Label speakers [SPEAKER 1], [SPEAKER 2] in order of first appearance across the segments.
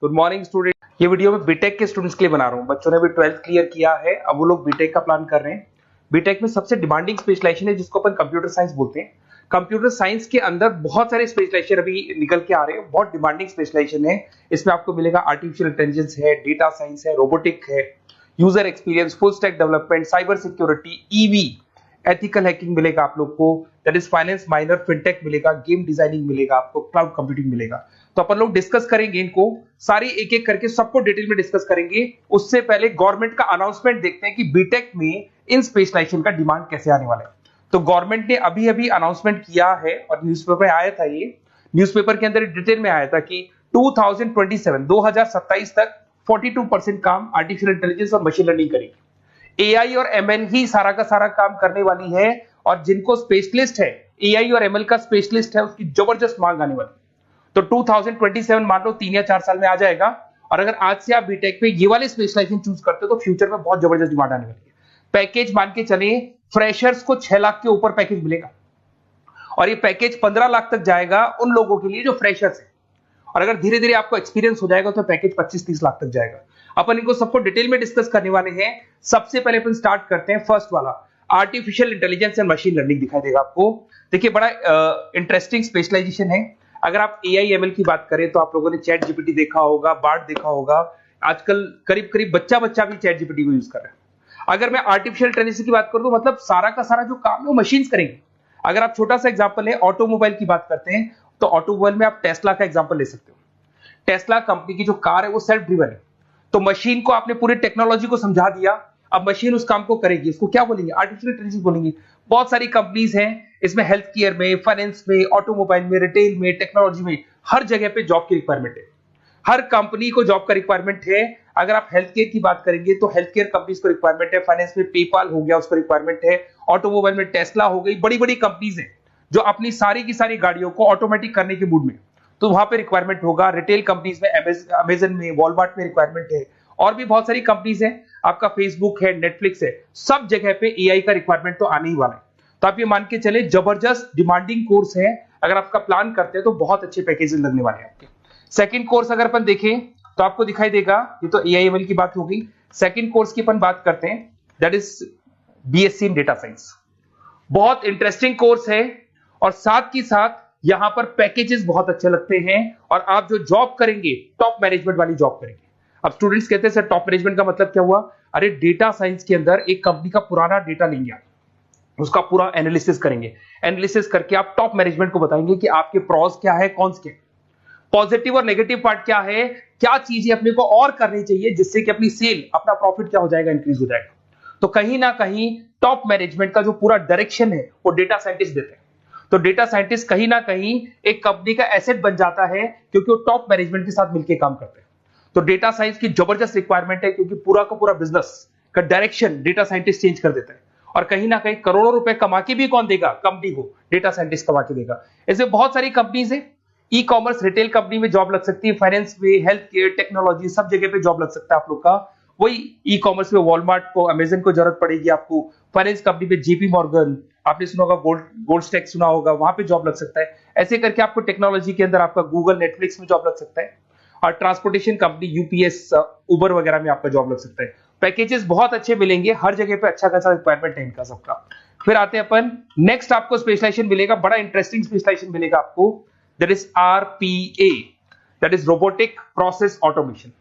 [SPEAKER 1] Good morning student. ये video मैं BTech के स्टूडेंट्स के लिए बना रहा हूँ। बच्चों ने भी 12th क्लियर किया है, अब वो लोग बीटेक का प्लान कर रहे हैं। बीटेक में सबसे डिमांडिंग स्पेशलाइजेशन है जिसको अपन कंप्यूटर साइंस बोलते हैं। कंप्यूटर साइंस के अंदर बहुत सारे स्पेशलाइजेशन अभी निकल के आ रहे हैं, बहुत डिमांडिंग स्पेशलाइजेशन है। इसमें आपको मिलेगा आर्टिफिशियल इंटेलिजेंस है, डेटा साइंस है, रोबोटिक है, user experience, full stack development, cyber security, EV, ethical hacking मिलेगा आप लोग को, that is finance minor, fintech मिलेगा, गेम डिजाइनिंग मिलेगा आपको, क्लाउड कंप्यूटिंग मिलेगा। तो अपन लोग डिस्कस करेंगे इनको सारी एक एक करके, सबको डिटेल में डिस्कस करेंगे। उससे पहले गवर्नमेंट का अनाउंसमेंट देखते हैं कि बीटेक में इन स्पेशलाइजेशन का डिमांड कैसे आने वाला है। तो गवर्नमेंट ने अभी अभी अनाउंसमेंट किया है और न्यूज़पेपर में आया था, ये न्यूज़पेपर के अंदर डिटेल में आया था कि 2027 तक 42% काम आर्टिफिशियल इंटेलिजेंस और मशीन लर्निंग करेगी। एआई और एमएल ही सारा का सारा काम करने वाली है, और जिनको स्पेशलिस्ट है, एआई और एमएल का स्पेशलिस्ट है, उसकी जबरदस्त मांग आने वाली। तो 2027 मान लो 3 या 4 साल में आ जाएगा। और अगर आज से आप बीटेक पे ये वाले स्पेशलाइजेशन चूज करते हो तो फ्यूचर में बहुत जबरदस्त डिमांड आने वाली है। पैकेज मान के चले, फ्रेशर्स को 6 लाख के ऊपर पैकेज मिलेगा, और ये पैकेज 15 लाख तक जाएगा उन लोगों के लिए जो फ्रेशर्स है। और अगर धीरे धीरे आपको एक्सपीरियंस हो जाएगा तो पैकेज 25-30 लाख तक जाएगा। अपन इनको सबको डिटेल में डिस्कस करने वाले हैं। सबसे पहले अपन स्टार्ट करते हैं फर्स्ट वाला, artificial intelligence and machine learning दिखाई देगा आपको। देखिए बड़ा इंटरेस्टिंग स्पेशलाइजेशन है। अगर आप एआई एमएल की बात करें तो आप लोगों ने चैट जीपीटी देखा होगा, बार्ड देखा होगा। आजकल करीब करीब बच्चा भी चैट जीपीटी को यूज कर रहा है। अगर मैं आर्टिफिशियल इंटेलिजेंस की बात करूं तो मतलब सारा का सारा जो काम है वो मशीन्स करेंगे। अगर आप छोटा सा एग्जांपल है, ऑटोमोबाइल की बात करते हैं तो ऑटोमोबाइल में आप टेस्ला का एग्जांपल ले सकते हो। टेस्ला कंपनी की जो कार है वो सेल्फ ड्रिवन है। तो मशीन को आपने पूरी टेक्नोलॉजी को समझा दिया, अब मशीन उस काम को करेगी। इसको क्या बोलेंगे? आर्टिफिशियल इंटेलिजेंस बोलेंगे। बहुत सारी कंपनीज हैं इसमें, हेल्थ केयर में, फाइनेंस में, ऑटोमोबाइल में, रिटेल में, टेक्नोलॉजी में, हर जगह पे जॉब की रिक्वायरमेंट है। हर कंपनी को जॉब का रिक्वायरमेंट है। अगर आप हेल्थ केयर की बात करेंगे तो हेल्थ केयर कंपनीज को रिक्वायरमेंट है, फाइनेंस में पेपाल हो गया उसको रिक्वायरमेंट है, ऑटोमोबाइल में टेस्ला हो गई, बड़ी बड़ी कंपनीज हैं जो अपनी सारी की सारी गाड़ियों को ऑटोमेटिक करने के मूड में, तो वहां पे रिक्वायरमेंट होगा। रिटेल कंपनीज में अमेजन में, वॉलमार्ट में रिक्वायरमेंट है, और भी बहुत सारी कंपनीज हैं, आपका फेसबुक है, नेटफ्लिक्स है, सब जगह पे एआई का रिक्वायरमेंट तो आने ही वाला है। तो आप ये मान के चले जबरदस्त डिमांडिंग कोर्स है। अगर आपका प्लान करते हैं तो बहुत अच्छे पैकेजेस लगने वाले हैं आपके। सेकंड कोर्स अगर अपन देखें तो आपको दिखाई देगा, ये तो एआई एमएल की बात हो गई। सेकंड कोर्स की अपन बात करते हैं, that is BSc in data science. बहुत इंटरेस्टिंग कोर्स है, और साथ ही साथ यहां पर पैकेजेस बहुत अच्छे लगते हैं, और आप जो जॉब करेंगे टॉप मैनेजमेंट वाली जॉब करेंगे। अब स्टूडेंट्स कहते हैं सर टॉप मैनेजमेंट का मतलब क्या हुआ? अरे डेटा साइंस के अंदर एक कंपनी का पुराना डेटा लेंगे आप, उसका पूरा एनालिसिस करेंगे, एनालिसिस करके आप टॉप मैनेजमेंट को बताएंगे कि आपके प्रॉस क्या है, कॉन्स क्या है, पॉजिटिव और नेगेटिव पार्ट क्या है, क्या चीजें अपने को और करनी चाहिए जिससे कि अपनी सेल, अपना प्रॉफिट क्या हो जाएगा, इंक्रीज हो जाएगा। तो कहीं ना कहीं टॉप मैनेजमेंट का जो पूरा डायरेक्शन है वो डेटा साइंटिस्ट देते हैं। तो डेटा साइंटिस्ट कहीं ना कहीं एक कंपनी का एसेट बन जाता है, क्योंकि वो टॉप मैनेजमेंट के साथ मिलकर काम करते हैं। तो डेटा साइंस की जबरदस्त रिक्वायरमेंट है, क्योंकि पूरा का पूरा बिजनेस का डायरेक्शन डेटा साइंटिस्ट चेंज कर देता है। और कहीं ना कहीं करोड़ों रुपए कमा के भी कौन देगा? कंपनी को डेटा साइंटिस्ट कमा के देगा। ऐसे बहुत सारी कंपनीज है, ई कॉमर्स, रिटेल कंपनी में जॉब लग सकती है, फाइनेंस में, हेल्थ केयर, टेक्नोलॉजी, सब जगह पे जॉब लग सकता है आप लोग का। वही ई कॉमर्स में वॉलमार्ट को, अमेजन को जरूरत पड़ेगी आपको। फाइनेंस कंपनी में जेपी मॉर्गन, आपने सुना होगा, गोल्ड स्टैक सुना होगा, वहां पे जॉब लग सकता है। ऐसे करके आपको टेक्नोलॉजी के अंदर आपका गूगल, नेटफ्लिक्स में जॉब लग सकता है। और ट्रांसपोर्टेशन कंपनी, यूपीएस, उबर वगैरह में आपका जॉब लग सकता है। पैकेजेस बहुत अच्छे मिलेंगे, हर जगह पे अच्छा खासा रिक्वायरमेंट है इनका सबका। फिर आते हैं अपन नेक्स्ट, आपको स्पेशलाइजेशन मिलेगा, बड़ा इंटरेस्टिंग स्पेशलाइजेशन मिलेगा आपको, that is RPA, that is robotic process automation.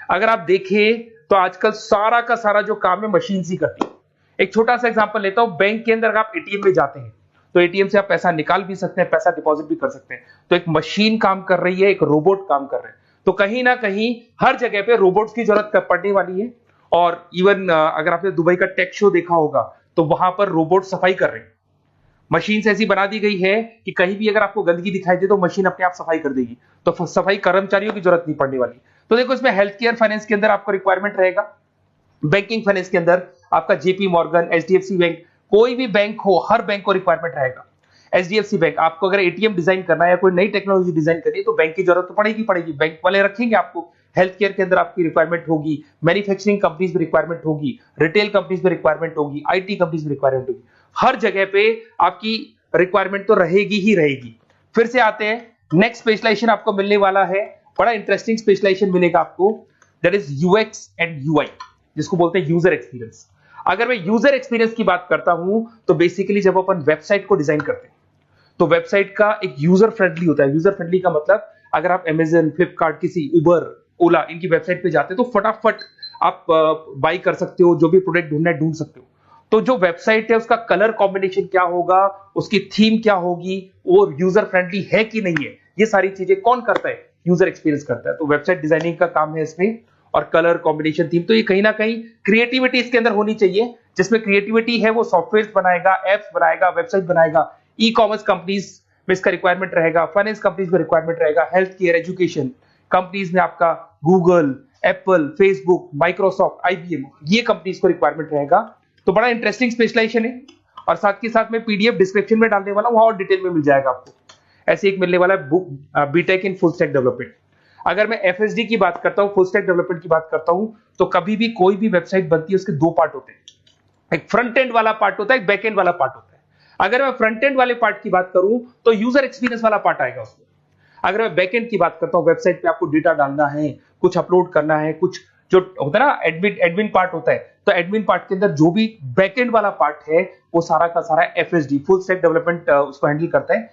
[SPEAKER 1] अगर आप देखें तो आजकल सारा का सारा जो काम है मशीन ही करती है। एक छोटा सा एग्जांपल लेता हूं, बैंक के अंदर आप एटीएम में जाते हैं तो एटीएम से आप पैसा निकाल भी सकते हैं, पैसा डिपॉजिट भी कर सकते हैं। तो एक मशीन काम कर रही है, एक रोबोट काम कर रहे हैं। तो कहीं ना कहीं हर जगह पे रोबोट्स की जरूरत पड़ने वाली है। और इवन अगर आपने दुबई का टेक शो देखा होगा तो वहां पर रोबोट सफाई कर रहे हैं। मशीन ऐसी बना दी गई है कि कहीं भी अगर आपको गंदगी दिखाई दे तो मशीन अपने आप सफाई कर देगी, तो सफाई कर्मचारियों की जरूरत नहीं पड़ने वाली। तो देखो इसमें हेल्थ केयर, फाइनेंस के अंदर आपको रिक्वायरमेंट रहेगा, बैंकिंग फाइनेंस के अंदर आपका जेपी मॉर्गन, एचडीएफसी बैंक, कोई भी बैंक हो, हर बैंक को रिक्वायरमेंट रहेगा। एचडीएफसी बैंक, आपको अगर एटीएम डिजाइन करना है या कोई नई टेक्नोलॉजी डिजाइन करनी है तो बैंक की जरूरत तो पड़ेगी, बैंक वाले रखेंगे आपको। हेल्थ केयर के अंदर आपकी रिक्वायरमेंट होगी, मैन्युफैक्चरिंग कंपनीज में रिक्वायरमेंट होगी, रिटेल कंपनीज में रिक्वायरमेंट होगी, आईटी कंपनीज में रिक्वायरमेंट होगी। हर जगह पे आपकी रिक्वायरमेंट तो रहेगी ही रहेगी। फिर से आते हैं, नेक्स्ट स्पेशलाइजेशन आपको मिलने वाला है बड़ा इंटरेस्टिंग स्पेशलाइजेशन मिलेगा आपको, that is UX and UI, जिसको बोलते हैं यूजर एक्सपीरियंस। अगर मैं यूजर एक्सपीरियंस की बात करता हूं तो बेसिकली जब अपन वेबसाइट को डिजाइन करते हैं तो वेबसाइट का एक यूजर फ्रेंडली होता है। यूजर फ्रेंडली का मतलब अगर आप अमेजन, फ्लिपकार्ट, किसी उबर, ओला इनकी वेबसाइट पे जाते हो तो फटाफट आप बाई कर सकते हो, जो भी प्रोडक्ट ढूंढना है ढूंढ सकते हो। तो जो वेबसाइट है उसका कलर कॉम्बिनेशन क्या होगा, उसकी थीम क्या होगी, वो यूजर फ्रेंडली है कि नहीं है, ये सारी चीजें कौन करता है, यूजर एक्सपीरियंस करता है। तो वेबसाइट डिजाइनिंग का काम है इसमें, और कलर कॉम्बिनेशन, थीम, तो ये कहीं ना कहीं क्रिएटिविटी इसके अंदर होनी चाहिए। जिसमें क्रिएटिविटी है वो सॉफ्टवेयर बनाएगा, एप्स बनाएगा, वेबसाइट बनाएगा। ई कॉमर्स कंपनीज में इसका रिक्वायरमेंट रहेगा, फाइनेंस कंपनीज में रिक्वायरमेंट रहेगा, हेल्थ केयर, एजुकेशन कंपनीज में आपका Google, Apple, Facebook, Microsoft, IBM, ये कंपनीज को रिक्वायरमेंट रहेगा। तो बड़ा इंटरेस्टिंग स्पेशलाइजेशन है, और साथ के साथ में पीडीएफ डिस्क्रिप्शन में डालने वाला हूं, और डिटेल में मिल जाएगा आपको। ऐसे एक मिलने वाला है book, BTech in full stack development. अगर मैं एफएसडी की बात करता हूं, फुल स्टैक डेवलपमेंट की बात करता हूं, तो कभी भी कोई भी वेबसाइट बनती है उसके दो पार्ट होते हैं, एक फ्रंट एंड वाला पार्ट होता है, एक बैक एंड वाला पार्ट होता है। अगर मैं फ्रंट एंड वाले पार्ट की बात करूं तो यूजर एक्सपीरियंस वाला पार्ट आएगा उसमें। अगर मैं बैक एंड की बात करता हूं, वेबसाइट पे आपको डेटा डालना है, कुछ अपलोड करना है, कुछ जो होता है ना एडमिन पार्ट होता है, तो एडमिन पार्ट के अंदर जो भी बैक एंड वाला पार्ट है वो सारा का सारा एफएसडी, फुल स्टैक डेवलपमेंट, उसको हैंडल करता है।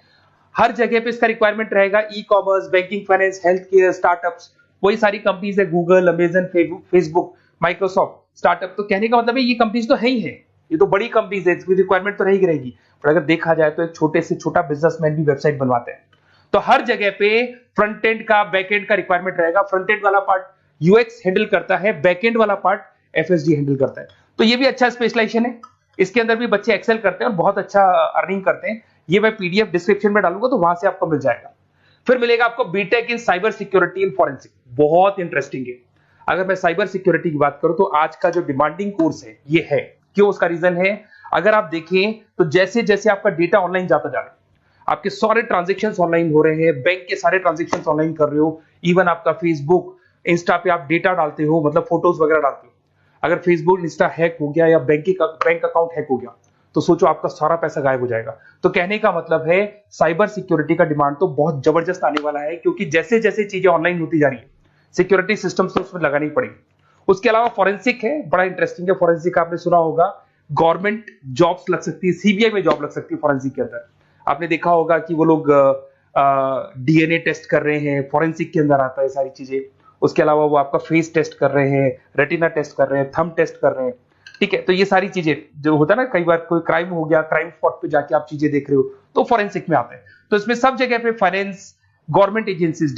[SPEAKER 1] हर जगह पे इसका रिक्वायरमेंट रहेगा। E commerce, banking, finance, health care, startups, वही सारी कंपनीज है, Google, Amazon, Facebook, Microsoft, startup. तो कहने का मतलब है ये कंपनीज तो है ही है, ये तो बड़ी कंपनीज है, इसकी रिक्वायरमेंट तो रहेगी। पर अगर देखा जाए तो एक छोटे से छोटा बिजनेसमैन भी वेबसाइट बनवाते हैं। तो हर जगह पे फ्रंट एंड का, बैक एंड का रिक्वायरमेंट रहेगा। फ्रंट एंड वाला पार्ट यूएक्स हैंडल करता है, बैक एंड वाला पार्ट एफएसडी हैंडल करता है। तो ये भी अच्छा स्पेशलाइजेशन है, इसके अंदर भी बच्चे एक्सेल करते हैं और बहुत अच्छा अर्निंग करते हैं। ये मैं पीडीएफ डिस्क्रिप्शन में डालूंगा तो वहां से आपको मिल जाएगा। फिर मिलेगा आपको BTech in cyber security and forensic, बहुत इंटरेस्टिंग है। अगर मैं साइबर सिक्योरिटी की बात करूं तो आज का जो डिमांडिंग कोर्स है ये है। क्यों? उसका रीजन है, अगर आप देखें तो जैसे जैसे आपका डेटा ऑनलाइन जाता जा रहा है, आपके सारे ट्रांजेक्शन्स ऑनलाइन हो रहे हैं, बैंक के सारे ट्रांजेक्शन्स ऑनलाइन कर रहे हो, इवन आपका फेसबुक, इंस्टा पे आप डेटा डालते हो, मतलब फोटोज वगैरह डालते हो। अगर फेसबुक, इंस्टा हैक हो गया या बैंक अकाउंट हैक हो गया तो सोचो आपका सारा पैसा गायब हो जाएगा। तो कहने का मतलब है साइबर सिक्योरिटी का डिमांड तो बहुत जबरदस्त आने वाला है, क्योंकि जैसे जैसे चीजें ऑनलाइन होती जा रही है सिक्योरिटी सिस्टम्स तो उसमें लगानी पड़ेगी। उसके अलावा फॉरेंसिक है, बड़ा इंटरेस्टिंग है। फॉरेंसिक आपने सुना होगा, गवर्नमेंट जॉब्स लग सकती है, सीबीआई में जॉब लग सकती है फॉरेंसिक के अंदर। आपने देखा होगा कि वो लोग डीएनए टेस्ट कर रहे हैं, फॉरेंसिक के अंदर आता है सारी चीजें। उसके अलावा वो आपका फेस टेस्ट कर रहे हैं, रेटिना टेस्ट कर रहे हैं, थंब टेस्ट कर रहे हैं, ठीक है। तो ये सारी चीजें जो होता है ना, कई बार कोई क्राइम हो गया, क्राइम स्पॉट पे जाके आप चीजें देख रहे हो तो फॉरेंसिक में आता है। तो इसमें सब जगह पे फाइनेंस, गवर्नमेंट एजेंसीज,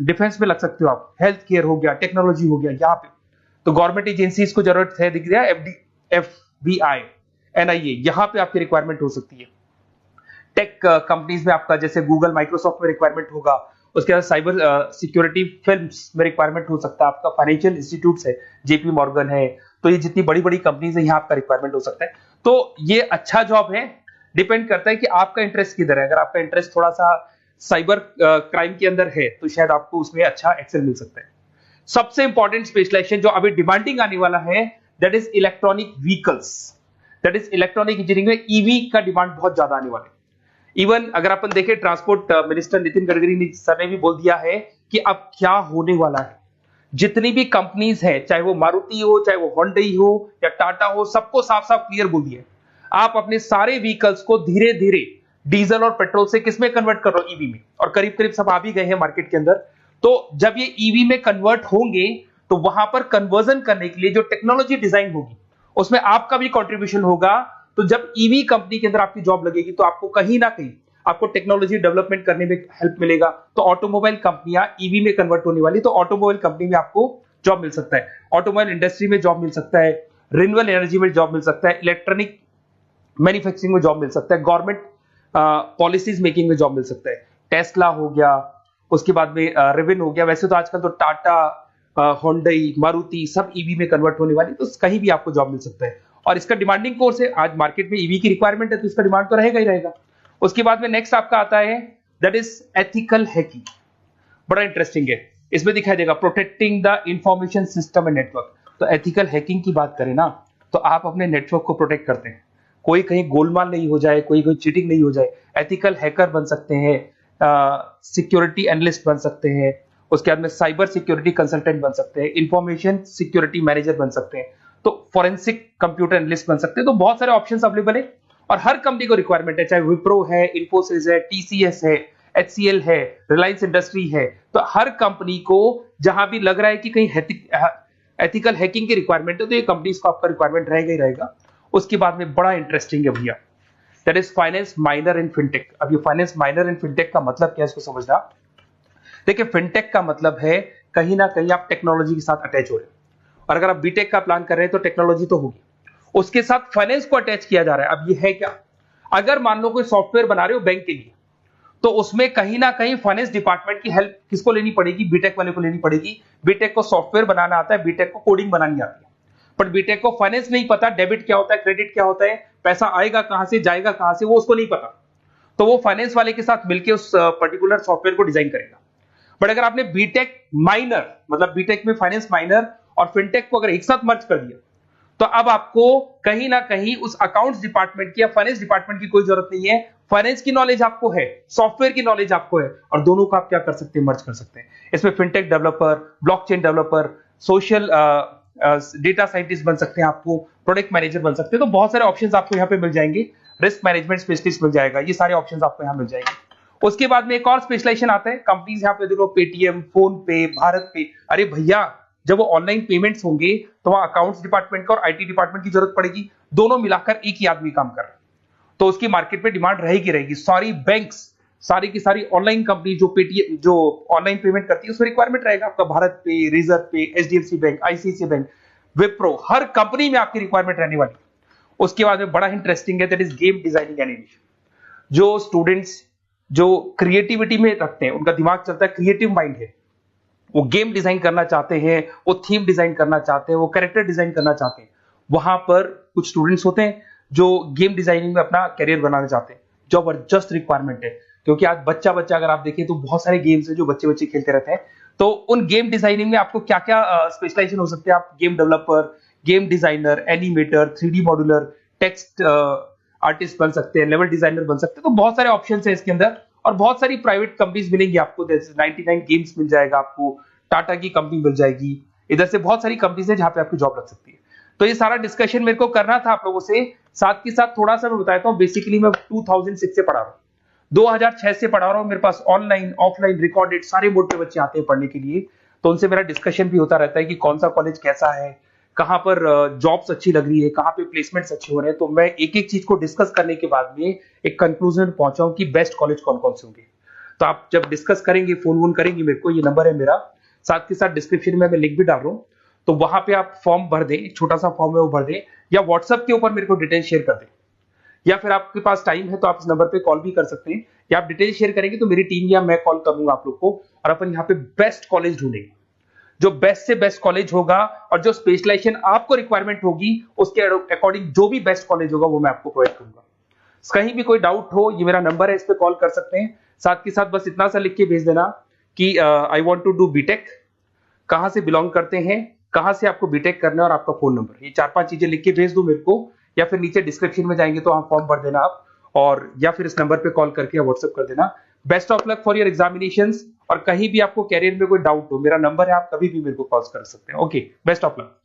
[SPEAKER 1] डिफेंस में लग सकते हो आप, हेल्थ केयर हो गया, टेक्नोलॉजी हो गया, यहाँ पे तो गवर्नमेंट एजेंसीज को जरूरत है, दिख रहा है, एफबीआई, एनआईए, यहाँ पे आपकी रिक्वायरमेंट हो सकती है। टेक कंपनीज में आपका जैसे गूगल, माइक्रोसॉफ्ट में रिक्वायरमेंट होगा। उसके बाद साइबर सिक्योरिटी फिल्म्स में रिक्वायरमेंट हो सकता है आपका, फाइनेंशियल इंस्टीट्यूट्स है, जेपी मॉर्गन है, तो ये जितनी बड़ी बड़ी कंपनीज है यहाँ आपका रिक्वायरमेंट हो सकता है। तो ये अच्छा जॉब है, डिपेंड करता है कि आपका इंटरेस्ट किधर है। अगर आपका इंटरेस्ट थोड़ा सा साइबर क्राइम के अंदर है तो शायद आपको उसमें अच्छा एक्सेल मिल सकता है। सबसे इंपॉर्टेंट स्पेशलाइजेशन जो अभी डिमांडिंग आने वाला है, that is electronic vehicles, that is electronic engineering में ईवी का डिमांड बहुत ज्यादा आने वाला है। इवन अगर अपन देखें, transport minister Nitin Gadkari sir ने भी बोल दिया है कि अब क्या होने वाला है, जितनी भी कंपनीज है, चाहे वो मारुति हो, चाहे वो होंडई हो या टाटा हो, सबको साफ साफ क्लियर बोल दिया, आप अपने सारे व्हीकल्स को धीरे धीरे डीजल और पेट्रोल से किसमें कन्वर्ट कर रहे हो, ईवी में। और करीब करीब सब आ भी गए हैं मार्केट के अंदर। तो जब ये ईवी में कन्वर्ट होंगे तो वहां पर कन्वर्जन करने के लिए जो टेक्नोलॉजी डिजाइन होगी उसमें आपका भी कंट्रीब्यूशन होगा। तो जब ईवी कंपनी के अंदर आपकी जॉब लगेगी तो आपको कहीं ना कहीं आपको टेक्नोलॉजी डेवलपमेंट करने में हेल्प मिलेगा। तो ऑटोमोबाइल कंपनियां ईवी में कन्वर्ट होने वाली, तो ऑटोमोबाइल कंपनी में आपको जॉब मिल सकता है, ऑटोमोबाइल इंडस्ट्री में जॉब मिल सकता है, रिन्यूएबल एनर्जी में जॉब मिल सकता है, इलेक्ट्रॉनिक मैन्युफैक्चरिंग में जॉब मिल सकता है, गवर्नमेंट पॉलिसीज मेकिंग में जॉब मिल सकता है। टेस्ला हो गया, उसके बाद में रिविन हो गया। वैसे तो आजकल तो टाटा, होंडई, मारुति सब ईवी में कन्वर्ट होने वाली, तो कहीं भी आपको जॉब मिल सकता है। और इसका डिमांडिंग कोर्स है, आज मार्केट में ईवी की रिक्वायरमेंट है तो इसका डिमांड तो रहेगा ही रहेगा। उसके बाद में नेक्स्ट आपका आता है दैट इज एथिकल हैकिंग, बड़ा इंटरेस्टिंग है। इसमें दिखाई देगा protecting the information system and network. तो एथिकल हैकिंग की बात करें ना, तो आप अपने नेटवर्क को प्रोटेक्ट करते हैं, कोई कहीं गोलमाल नहीं हो जाए, कोई चीटिंग नहीं हो जाए। एथिकल हैकर बन सकते हैं, सिक्योरिटी एनालिस्ट बन सकते हैं, उसके बाद में साइबर सिक्योरिटी कंसल्टेंट बन सकते हैं, इंफॉर्मेशन सिक्योरिटी मैनेजर बन सकते हैं, तो फॉरेंसिक कंप्यूटर एनालिस्ट बन सकते हैं। तो बहुत सारे ऑप्शंस अवेलेबल है और हर कंपनी को रिक्वायरमेंट है, चाहे विप्रो है, इन्फोसिस है, टीसीएस है, एचसीएल है, रिलायंस इंडस्ट्री है। तो हर कंपनी को जहां भी लग रहा है कि कहीं एथिकल हैकिंग की रिक्वायरमेंट है तो ये कंपनीज को आपका रिक्वायरमेंट रहेगा ही रहेगा। उसके बाद में बड़ा इंटरेस्टिंग है भैया, that is finance minor in fintech. अब ये फाइनेंस माइनर इन फिनटेक का मतलब क्या है इसको समझना। देखिए फिनटेक का मतलब है कहीं ना कहीं आप टेक्नोलॉजी के साथ अटैच हो रहे हो, और अगर आप बीटेक का प्लान कर रहे हैं तो टेक्नोलॉजी तो होगी, उसके साथ फाइनेंस को अटैच किया जा रहा है। अब ये है क्या, अगर मान लो कोई सॉफ्टवेयर बना रहे हो बैंक के लिए, तो उसमें कहीं ना कहीं फाइनेंस डिपार्टमेंट की हेल्प किसको लेनी पड़ेगी, बीटेक वाले को लेनी पड़ेगी। बीटेक को सॉफ्टवेयर बनाना आता है, बीटेक को कोडिंग बनानी आती है, बट बीटेक को फाइनेंस नहीं पता, डेबिट क्या होता है, क्रेडिट क्या होता है, पैसा आएगा कहां से, जाएगा कहां से, वो उसको नहीं पता। तो वो फाइनेंस वाले के साथ मिलकर उस पर्टिकुलर सॉफ्टवेयर को डिजाइन करेगा। बट अगर आपने बीटेक माइनर, मतलब बीटेक में फाइनेंस माइनर और फिनटेक को अगर एक साथ मर्ज कर दिया, तो अब आपको कहीं ना कहीं उस अकाउंट्स डिपार्टमेंट की या फाइनेंस डिपार्टमेंट की कोई जरूरत नहीं है। फाइनेंस की नॉलेज आपको है, सॉफ्टवेयर की नॉलेज आपको है, और दोनों को आप क्या कर सकते हैं, मर्ज कर सकते हैं। इसमें fintech developer, blockchain developer, social data scientist बन सकते हैं, आपको प्रोडक्ट मैनेजर बन सकते हैं। तो बहुत सारे ऑप्शंस आपको यहाँ पे मिल जाएंगे, रिस्क मैनेजमेंट स्पेशलिस्ट मिल जाएगा, ये सारे ऑप्शंस आपको यहाँ मिल जाएंगे। उसके बाद में एक और स्पेशलाइजेशन आता है, कंपनीज यहाँ पे देखो पेटीएम, फोन पे, भारत पे। अरे भैया जब वो ऑनलाइन पेमेंट्स होंगे तो वहां अकाउंट्स डिपार्टमेंट का और आईटी डिपार्टमेंट की जरूरत पड़ेगी, दोनों मिलाकर एक ही आदमी काम कर रहा है, तो उसकी मार्केट में डिमांड रहेगी रहेगी। सारी बैंक्स, सारी की सारी ऑनलाइन कंपनी जो पेटीएम, जो ऑनलाइन पेमेंट करती है, उसमें रिक्वायरमेंट रहेगा आपका भारत पे, Razorpay, HDFC bank, ICICI bank, Wipro, हर कंपनी में आपकी रिक्वायरमेंट रहने वाली। उसके बाद में बड़ा इंटरेस्टिंग है, that is game designing animation. जो स्टूडेंट्स जो क्रिएटिविटी में रखते हैं, उनका दिमाग चलता है, क्रिएटिव माइंड है, वो गेम डिजाइन करना चाहते हैं, वो थीम डिजाइन करना चाहते हैं, वो कैरेक्टर डिजाइन करना चाहते हैं, वहां पर कुछ स्टूडेंट्स होते हैं जो गेम डिजाइनिंग में अपना करियर बनाना चाहते हैं। जबरदस्त रिक्वायरमेंट है, क्योंकि आज बच्चा अगर आप देखें तो बहुत सारे गेम्स हैं जो बच्चे खेलते रहते हैं। तो उन गेम डिजाइनिंग में आपको क्या क्या स्पेशलाइजेशन हो सकते हैं, आप game developer, game designer, animator, 3D modular, text artist बन सकते हैं, लेवल डिजाइनर बन सकते हैं। तो बहुत सारे ऑप्शन है इसके अंदर, और बहुत सारी प्राइवेट कंपनीज मिलेंगी आपको, जैसे 99 गेम्स मिल जाएगा आपको, टाटा की कंपनी मिल जाएगी, इधर से बहुत सारी कंपनीज है जहां पे आपकी जॉब लग सकती है। तो ये सारा डिस्कशन मेरे को करना था आप लोगों से, साथ के साथ थोड़ा सा मैं बताता हूँ। बेसिकली मैं 2006 से पढ़ा रहा हूँ, 2006 से पढ़ा रहा हूँ। मेरे पास ऑनलाइन ऑफलाइन रिकॉर्डेड सारे बोर्ड पे बच्चे आते हैं पढ़ने के लिए, तो उनसे मेरा डिस्कशन भी होता रहता है कि कौन सा कॉलेज कैसा है, कहां पर जॉब्स अच्छी लग रही है, कहां पे प्लेसमेंट्स अच्छे हो रहे हैं। तो मैं एक एक चीज को डिस्कस करने के बाद में एक कंक्लूजन पहुंचा हूं कि बेस्ट कॉलेज कौन कौन से होंगे। तो आप जब डिस्कस करेंगे, फोन वोन करेंगे मेरे को, ये नंबर है मेरा, साथ के साथ डिस्क्रिप्शन में मैं लिंक भी डाल रहा हूँ, तो वहां पे आप फॉर्म भर दें, एक छोटा सा फॉर्म है वो भर दें, या व्हाट्सएप के ऊपर मेरे को डिटेल शेयर कर दें, या फिर आपके पास टाइम है तो आप इस नंबर पे कॉल भी कर सकते हैं, या आप डिटेल शेयर करेंगे तो मेरी टीम या मैं कॉल करूंगा आप लोग को, और अपन यहाँ पे बेस्ट कॉलेज ढूंढेंगे, जो बेस्ट से बेस्ट कॉलेज होगा, और जो स्पेशलाइजेशन आपको रिक्वायरमेंट होगी उसके अकॉर्डिंग जो भी बेस्ट कॉलेज होगा वो मैं आपको प्रोवाइड करूंगा। कहीं भी कोई डाउट हो, ये मेरा नंबर है, इस पे कॉल कर सकते हैं। साथ के साथ बस इतना सा लिख के भेज देना कि I want to do BTech, कहां से बिलोंग करते हैं, कहां से आपको बीटेक करना है, और आपका फोन नंबर, ये 4-5 चीजें लिख के भेज दो मेरे को, या फिर नीचे डिस्क्रिप्शन में जाएंगे तो आप फॉर्म भर देना आप, और या फिर इस नंबर पे कॉल करके या व्हाट्सएप कर देना। Best of luck for your examinations, और कहीं भी आपको कैरियर में कोई डाउट हो, मेरा नंबर है, आप कभी भी मेरे को कॉल कर सकते हैं। Okay, best of luck.